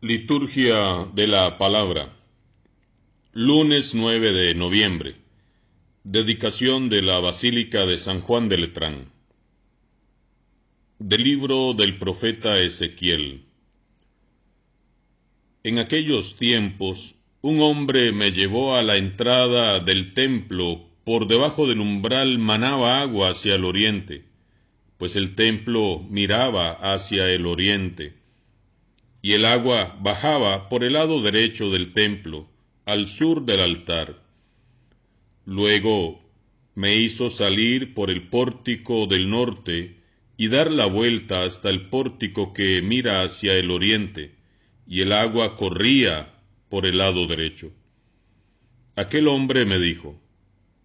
Liturgia de la Palabra. Lunes 9 de noviembre. Dedicación de la Basílica de San Juan de Letrán. Del libro del profeta Ezequiel. En aquellos tiempos, un hombre me llevó a la entrada del templo. Por debajo del umbral manaba agua hacia el oriente, pues el templo miraba hacia el oriente. Y el agua bajaba por el lado derecho del templo, al sur del altar. Luego me hizo salir por el pórtico del norte y dar la vuelta hasta el pórtico que mira hacia el oriente, y el agua corría por el lado derecho. Aquel hombre me dijo: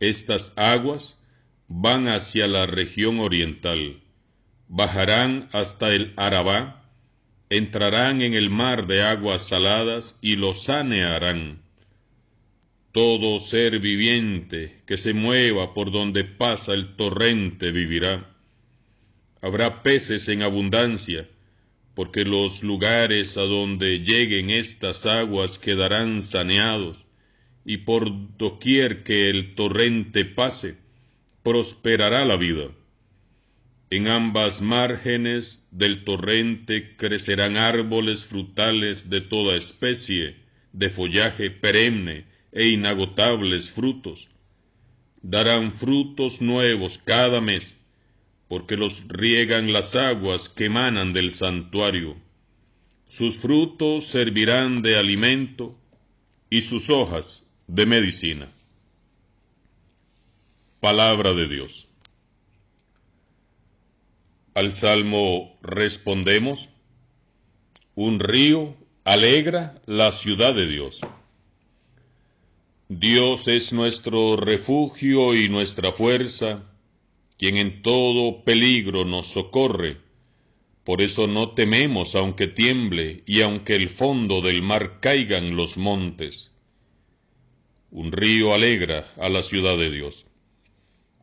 estas aguas van hacia la región oriental, bajarán hasta el Arabá, entrarán en el mar de aguas saladas y lo sanearán. Todo ser viviente que se mueva por donde pasa el torrente vivirá. Habrá peces en abundancia, porque los lugares a donde lleguen estas aguas quedarán saneados, y por doquier que el torrente pase, prosperará la vida. En ambas márgenes del torrente crecerán árboles frutales de toda especie, de follaje perenne e inagotables frutos. Darán frutos nuevos cada mes, porque los riegan las aguas que emanan del santuario. Sus frutos servirán de alimento y sus hojas de medicina. Palabra de Dios. Al salmo respondemos: un río alegra la ciudad de Dios. Dios es nuestro refugio y nuestra fuerza, quien en todo peligro nos socorre. Por eso no tememos aunque tiemble y aunque el fondo del mar caigan los montes. Un río alegra a la ciudad de Dios.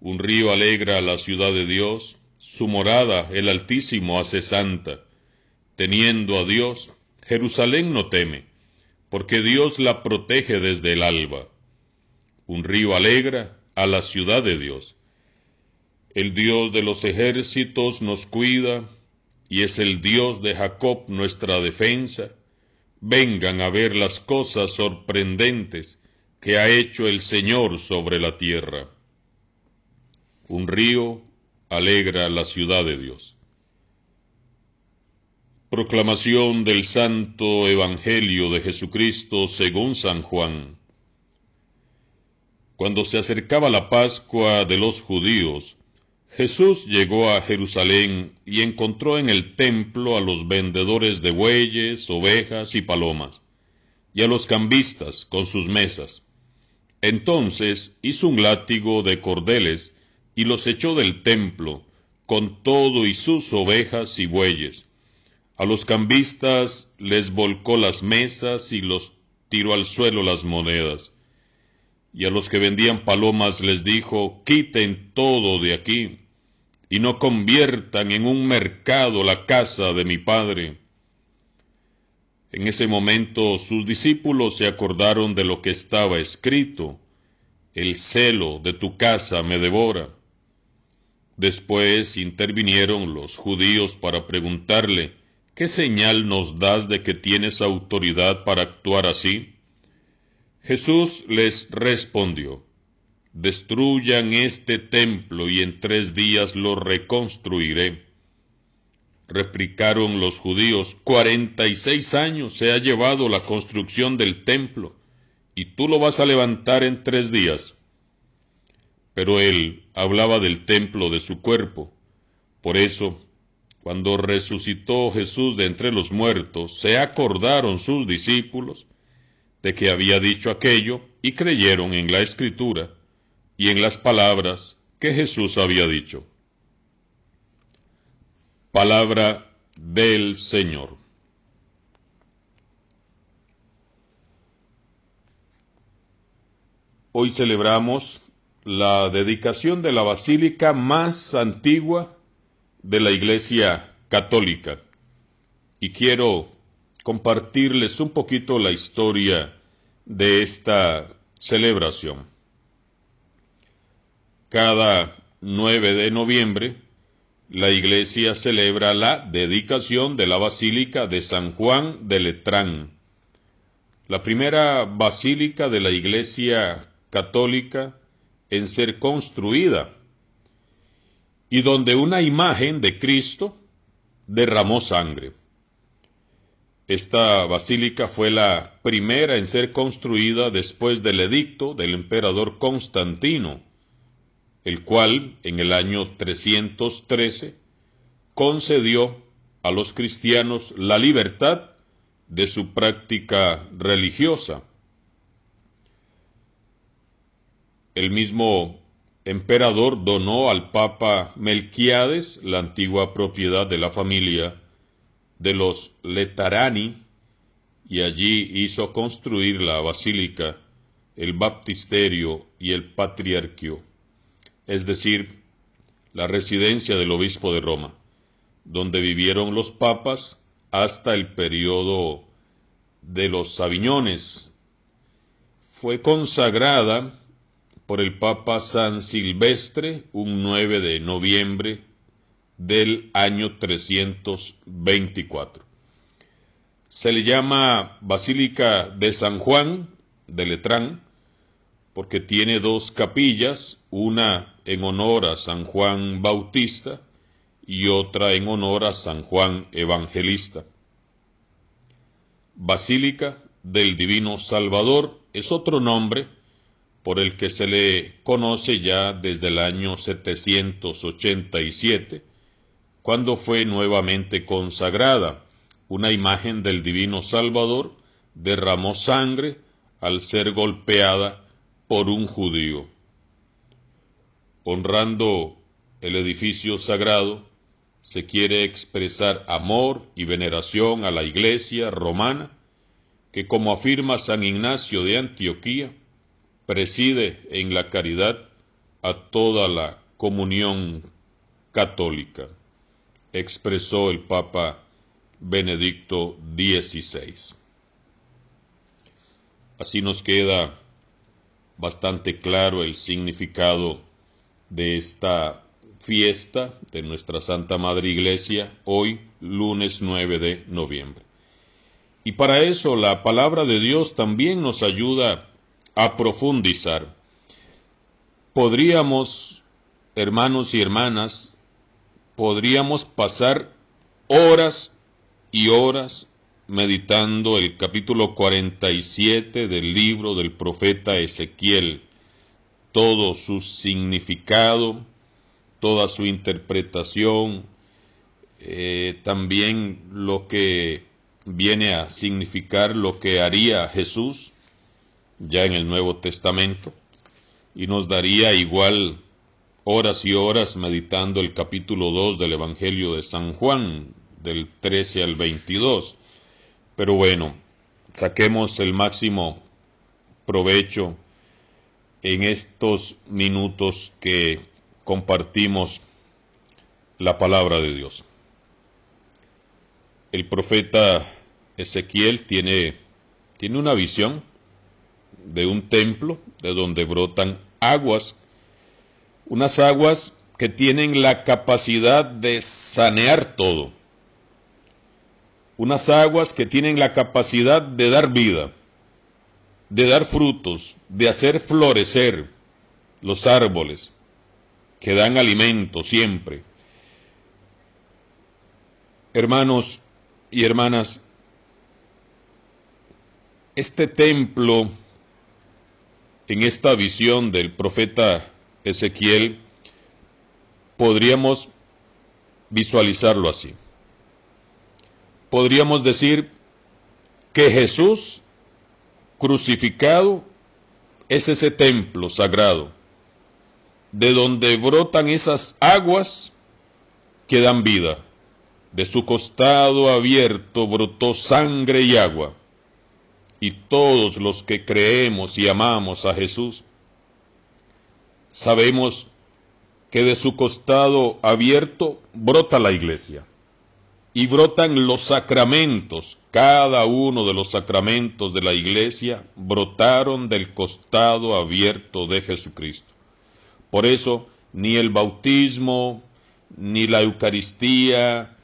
Un río alegra a la ciudad de Dios. Su morada el Altísimo hace santa. Teniendo a Dios, Jerusalén no teme, porque Dios la protege desde el alba. Un río alegra a la ciudad de Dios. El Dios de los ejércitos nos cuida, y es el Dios de Jacob nuestra defensa. Vengan a ver las cosas sorprendentes que ha hecho el Señor sobre la tierra. Un río alegra la ciudad de Dios. Proclamación del Santo Evangelio de Jesucristo según San Juan. Cuando se acercaba la Pascua de los judíos, Jesús llegó a Jerusalén y encontró en el templo a los vendedores de bueyes, ovejas y palomas, y a los cambistas con sus mesas. Entonces hizo un látigo de cordeles y los echó del templo, con todo y sus ovejas y bueyes. A los cambistas les volcó las mesas y los tiró al suelo las monedas. Y a los que vendían palomas les dijo: quiten todo de aquí, y no conviertan en un mercado la casa de mi Padre. En ese momento sus discípulos se acordaron de lo que estaba escrito: el celo de tu casa me devora. Después intervinieron los judíos para preguntarle: ¿qué señal nos das de que tienes autoridad para actuar así? Jesús les respondió: destruyan este templo y en 3 días lo reconstruiré. Replicaron los judíos: 46 años se ha llevado la construcción del templo, ¿y tú lo vas a levantar en 3 días? Pero él hablaba del templo de su cuerpo. Por eso, cuando resucitó Jesús de entre los muertos, se acordaron sus discípulos de que había dicho aquello y creyeron en la Escritura y en las palabras que Jesús había dicho. Palabra del Señor. Hoy celebramos la dedicación de la basílica más antigua de la Iglesia Católica, y quiero compartirles un poquito la historia de esta celebración. Cada 9 de noviembre, la Iglesia celebra la dedicación de la Basílica de San Juan de Letrán, la primera basílica de la Iglesia católica en ser construida, y donde una imagen de Cristo derramó sangre. Esta basílica fue la primera en ser construida después del edicto del emperador Constantino, el cual, en el año 313, concedió a los cristianos la libertad de su práctica religiosa. El mismo emperador donó al Papa Melquiades la antigua propiedad de la familia de los Letarani, y allí hizo construir la basílica, el baptisterio y el patriarquio, es decir, la residencia del obispo de Roma, donde vivieron los papas hasta el periodo de los Sabiñones. Fue consagrada por el Papa San Silvestre un 9 de noviembre del año 324. Se le llama Basílica de San Juan de Letrán porque tiene dos capillas, una en honor a San Juan Bautista y otra en honor a San Juan Evangelista. Basílica del Divino Salvador es otro nombre por el que se le conoce ya desde el año 787, cuando fue nuevamente consagrada. Una imagen del Divino Salvador derramó sangre al ser golpeada por un judío. Honrando el edificio sagrado, se quiere expresar amor y veneración a la Iglesia romana, que, como afirma San Ignacio de Antioquía, preside en la caridad a toda la comunión católica, expresó el Papa Benedicto XVI. Así nos queda bastante claro el significado de esta fiesta de nuestra Santa Madre Iglesia, hoy, lunes 9 de noviembre. Y para eso la palabra de Dios también nos ayuda a profundizar. Podríamos, hermanos y hermanas, pasar horas y horas meditando el capítulo 47 del libro del profeta Ezequiel, todo su significado, toda su interpretación, también lo que viene a significar lo que haría Jesús ya en el Nuevo Testamento, y nos daría igual horas y horas meditando el capítulo 2 del Evangelio de San Juan, del 13 al 22. Pero bueno, saquemos el máximo provecho en estos minutos que compartimos la palabra de Dios. El profeta Ezequiel tiene una visión de un templo de donde brotan aguas, unas aguas que tienen la capacidad de sanear todo, unas aguas que tienen la capacidad de dar vida, de dar frutos, de hacer florecer los árboles que dan alimento siempre. Hermanos y hermanas, este templo, en esta visión del profeta Ezequiel, podríamos visualizarlo así. Podríamos decir que Jesús crucificado es ese templo sagrado, de donde brotan esas aguas que dan vida. De su costado abierto brotó sangre y agua. Y todos los que creemos y amamos a Jesús, sabemos que de su costado abierto brota la Iglesia. y brotan los sacramentos. Cada uno de los sacramentos de la iglesia brotaron del costado abierto de Jesucristo. Por eso, ni el bautismo, ni la Eucaristía,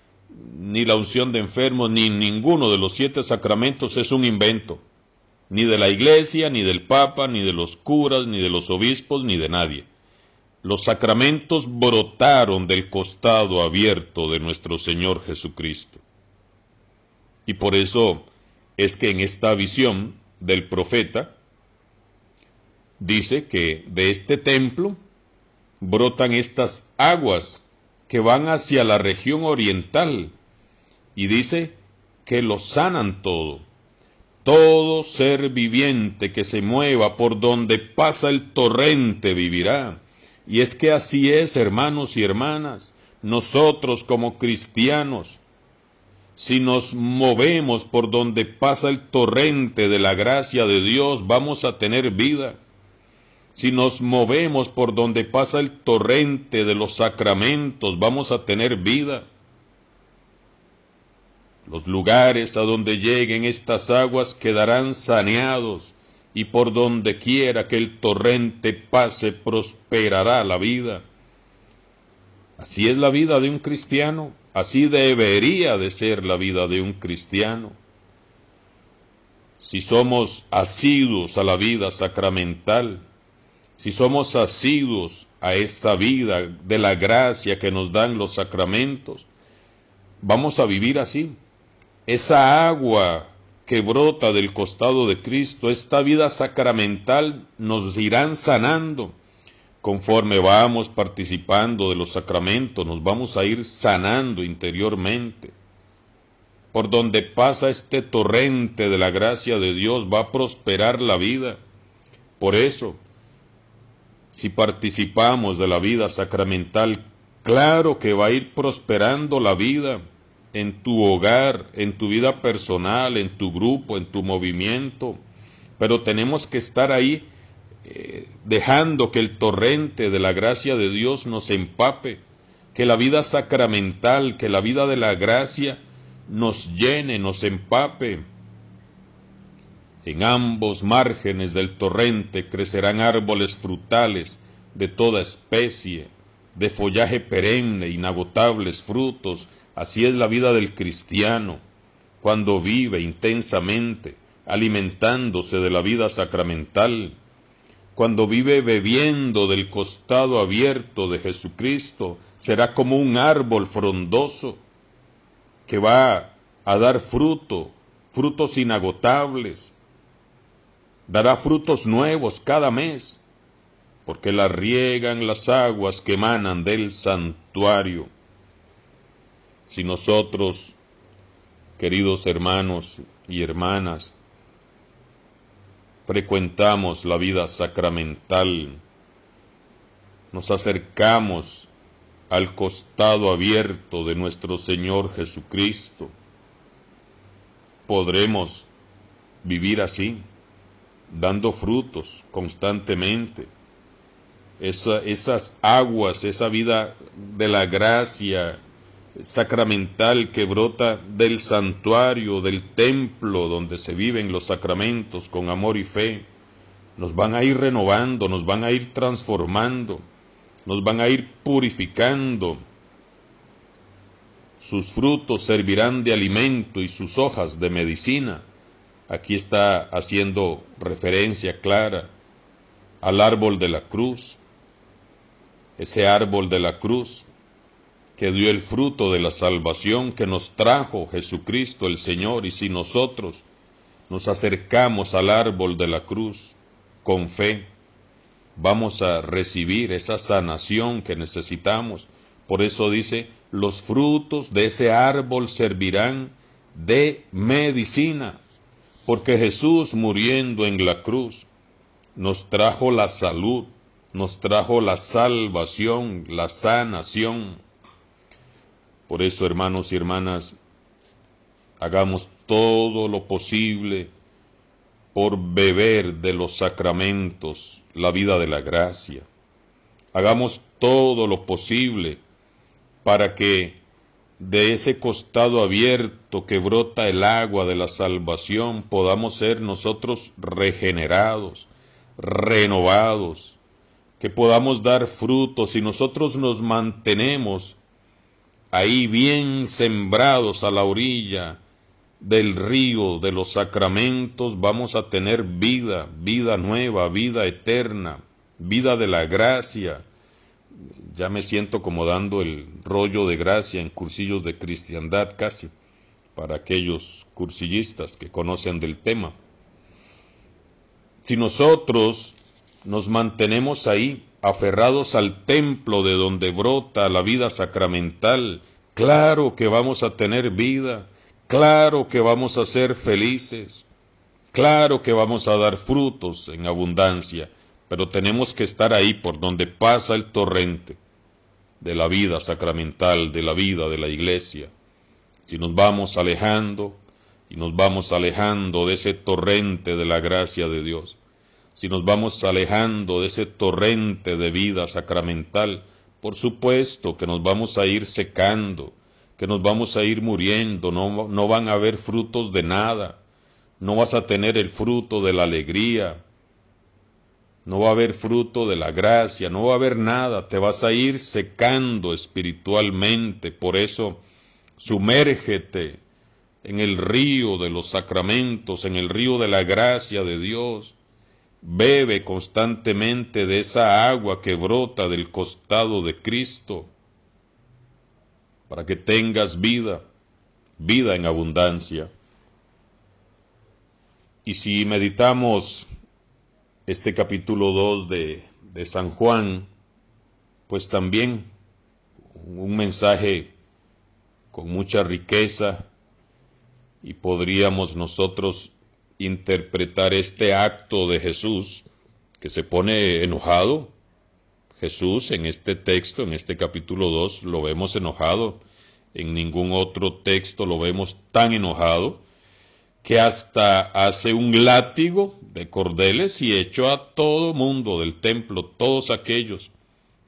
ni la unción de enfermos, ni ninguno de los 7 sacramentos es un invento, ni de la iglesia, ni del papa, ni de los curas, ni de los obispos, ni de nadie. Los sacramentos brotaron del costado abierto de nuestro Señor Jesucristo. Y por eso es que en esta visión del profeta dice que de este templo brotan estas aguas que van hacia la región oriental, y dice que lo sanan todo. Todo ser viviente que se mueva por donde pasa el torrente vivirá. Y es que así es, hermanos y hermanas, nosotros como cristianos, si nos movemos por donde pasa el torrente de la gracia de Dios, vamos a tener vida. Si nos movemos por donde pasa el torrente de los sacramentos, vamos a tener vida. Los lugares a donde lleguen estas aguas quedarán saneados, y por donde quiera que el torrente pase, prosperará la vida. Así es la vida de un cristiano, así debería de ser la vida de un cristiano. Si somos asiduos a la vida sacramental, si somos asiduos a esta vida de la gracia que nos dan los sacramentos, vamos a vivir así. Esa agua que brota del costado de Cristo, esta vida sacramental, nos irán sanando. Conforme vamos participando de los sacramentos, nos vamos a ir sanando interiormente. Por donde pasa este torrente de la gracia de Dios, va a prosperar la vida. Por eso, si participamos de la vida sacramental, claro que va a ir prosperando la vida en tu hogar, en tu vida personal, en tu grupo, en tu movimiento. Pero tenemos que estar ahí dejando que el torrente de la gracia de Dios nos empape, que la vida sacramental, que la vida de la gracia nos llene, nos empape. En ambos márgenes del torrente crecerán árboles frutales de toda especie, de follaje perenne, inagotables frutos. Así es la vida del cristiano, cuando vive intensamente, alimentándose de la vida sacramental, cuando vive bebiendo del costado abierto de Jesucristo, será como un árbol frondoso que va a dar frutos inagotables. Dará frutos nuevos cada mes, porque la riegan las aguas que emanan del santuario. Si nosotros, queridos hermanos y hermanas, frecuentamos la vida sacramental, nos acercamos al costado abierto de nuestro Señor Jesucristo, podremos vivir así, dando frutos constantemente. Esas aguas, esa vida de la gracia sacramental que brota del santuario, del templo donde se viven los sacramentos con amor y fe, nos van a ir renovando, nos van a ir transformando, nos van a ir purificando. Sus frutos servirán de alimento y sus hojas de medicina. Aquí está haciendo referencia clara al árbol de la cruz, ese árbol de la cruz que dio el fruto de la salvación que nos trajo Jesucristo el Señor. Y si nosotros nos acercamos al árbol de la cruz con fe, vamos a recibir esa sanación que necesitamos. Por eso dice, los frutos de ese árbol servirán de medicina, porque Jesús muriendo en la cruz nos trajo la salud, nos trajo la salvación, la sanación. Por eso, hermanos y hermanas, hagamos todo lo posible por beber de los sacramentos, la vida de la gracia. Hagamos todo lo posible para que de ese costado abierto que brota el agua de la salvación, podamos ser nosotros regenerados, renovados, que podamos dar frutos y nosotros nos mantenemos ahí bien sembrados a la orilla del río de los sacramentos, vamos a tener vida, vida nueva, vida eterna, vida de la gracia. Ya me siento como dando el rollo de gracia en cursillos de cristiandad casi, para aquellos cursillistas que conocen del tema. Si nosotros nos mantenemos ahí, aferrados al templo de donde brota la vida sacramental, claro que vamos a tener vida, claro que vamos a ser felices, claro que vamos a dar frutos en abundancia, pero tenemos que estar ahí por donde pasa el torrente de la vida sacramental, de la vida de la iglesia. Si nos vamos alejando, y nos vamos alejando de ese torrente de la gracia de Dios, si nos vamos alejando de ese torrente de vida sacramental, por supuesto que nos vamos a ir secando, que nos vamos a ir muriendo, no van a haber frutos de nada, no vas a tener el fruto de la alegría, no va a haber fruto de la gracia, no va a haber nada, te vas a ir secando espiritualmente. Por eso, sumérgete en el río de los sacramentos, en el río de la gracia de Dios. Bebe constantemente de esa agua que brota del costado de Cristo, para que tengas vida, vida en abundancia. Y si meditamos este capítulo 2 de San Juan, pues también un mensaje con mucha riqueza, y podríamos nosotros interpretar este acto de Jesús, que se pone enojado. Jesús en este texto, en este capítulo 2, lo vemos enojado. En ningún otro texto lo vemos tan enojado, que hasta hace un látigo de cordeles y echó a todo mundo del templo, todos aquellos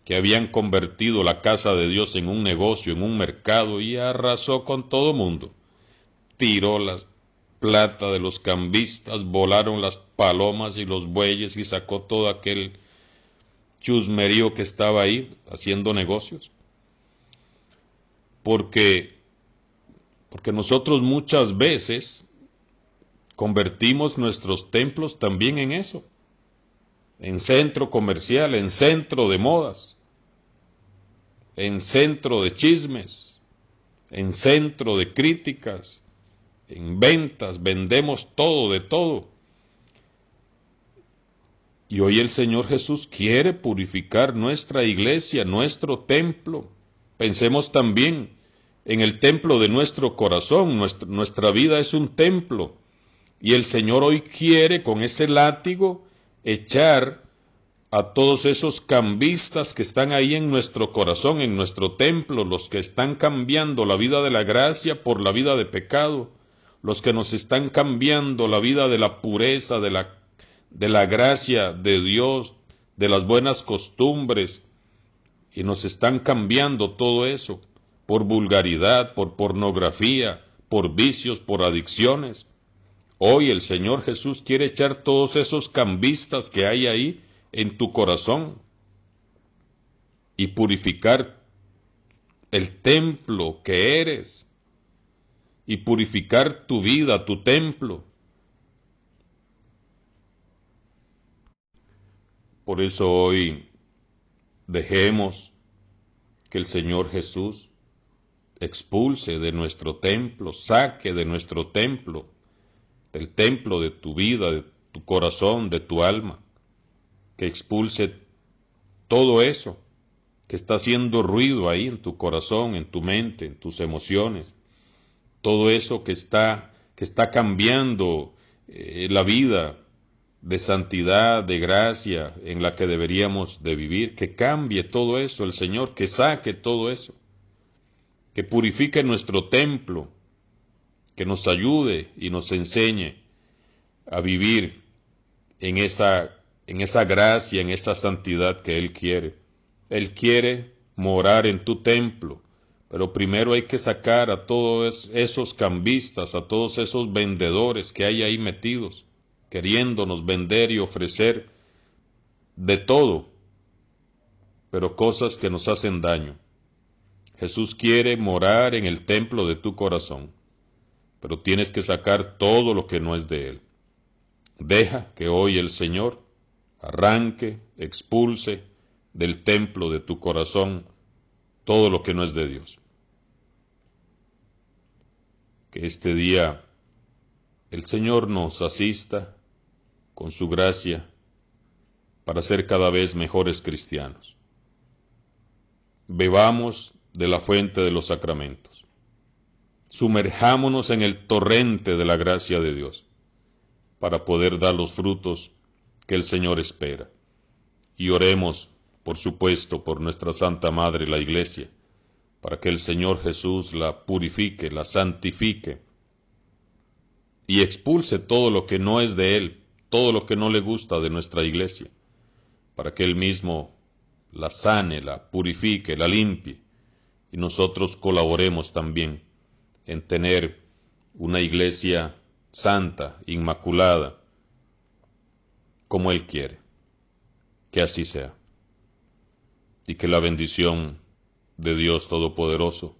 que habían convertido la casa de Dios en un negocio, en un mercado, y arrasó con todo mundo. Tiró las plata de los cambistas, volaron las palomas y los bueyes y sacó todo aquel chusmerío que estaba ahí haciendo negocios. Porque nosotros muchas veces convertimos nuestros templos también en eso, en centro comercial, en centro de modas, en centro de chismes, en centro de críticas, en ventas, vendemos todo de todo. Y hoy el Señor Jesús quiere purificar nuestra iglesia, nuestro templo. Pensemos también en el templo de nuestro corazón. Nuestra vida es un templo. Y el Señor hoy quiere con ese látigo echar a todos esos cambistas que están ahí en nuestro corazón, en nuestro templo, los que están cambiando la vida de la gracia por la vida de pecado, los que nos están cambiando la vida de la pureza, de la gracia de Dios, de las buenas costumbres, y nos están cambiando todo eso por vulgaridad, por pornografía, por vicios, por adicciones. Hoy el Señor Jesús quiere echar todos esos cambistas que hay ahí en tu corazón y purificar el templo que eres, y purificar tu vida, tu templo. Por eso hoy dejemos que el Señor Jesús expulse de nuestro templo, saque de nuestro templo, del templo de tu vida, de tu corazón, de tu alma, que expulse todo eso que está haciendo ruido ahí en tu corazón, en tu mente, en tus emociones, todo eso que está cambiando la vida de santidad, de gracia en la que deberíamos de vivir, que cambie todo eso el Señor, que saque todo eso, que purifique nuestro templo, que nos ayude y nos enseñe a vivir en esa gracia, en esa santidad que Él quiere. Él quiere morar en tu templo, Pero primero hay que sacar a todos esos cambistas, a todos esos vendedores que hay ahí metidos, queriéndonos vender y ofrecer de todo, pero cosas que nos hacen daño. Jesús quiere morar en el templo de tu corazón, pero tienes que sacar todo lo que no es de Él. Deja que hoy el Señor arranque, expulse del templo de tu corazón todo lo que no es de Dios. Que este día el Señor nos asista con su gracia para ser cada vez mejores cristianos. Bebamos de la fuente de los sacramentos. Sumerjámonos en el torrente de la gracia de Dios para poder dar los frutos que el Señor espera. Y oremos, por supuesto, por nuestra Santa Madre, la Iglesia, para que el Señor Jesús la purifique, la santifique y expulse todo lo que no es de Él, todo lo que no le gusta de nuestra Iglesia, para que Él mismo la sane, la purifique, la limpie, y nosotros colaboremos también en tener una Iglesia santa, inmaculada, como Él quiere. Que así sea. Y que la bendición de Dios Todopoderoso,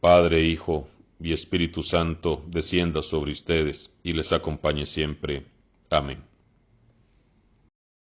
Padre, Hijo y Espíritu Santo, descienda sobre ustedes y les acompañe siempre. Amén.